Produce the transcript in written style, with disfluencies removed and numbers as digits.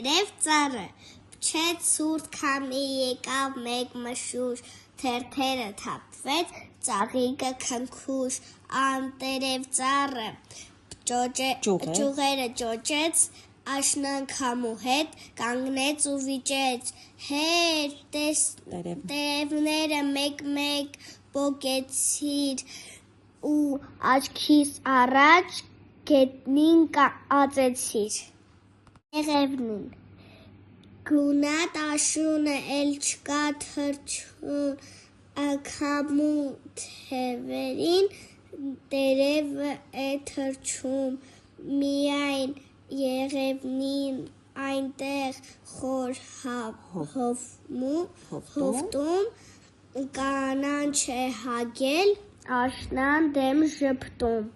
Երև ծառը, փչեց սուրտ քամի, եկավ մեկ մշուշ, թերթերը թափվեց, ծաղիկը քնքուշ, անտերև ծառը, ճյուղերը ճոճեց, աշնան քամու հետ, կանգնեց ու վիճեց, հեր տերևները մեկ-մեկ պոկեցիր, ու աչքիս առաջ գետնին ածեցիր: Եղևնին, գունատ աշունը, էլ չկա թռչուն, քամու թևերին տերևը է թռչում, միայն եղևնին այնտեղ խոր հովտում, կանաչ է հագել, աշնան դեմ ժպտում: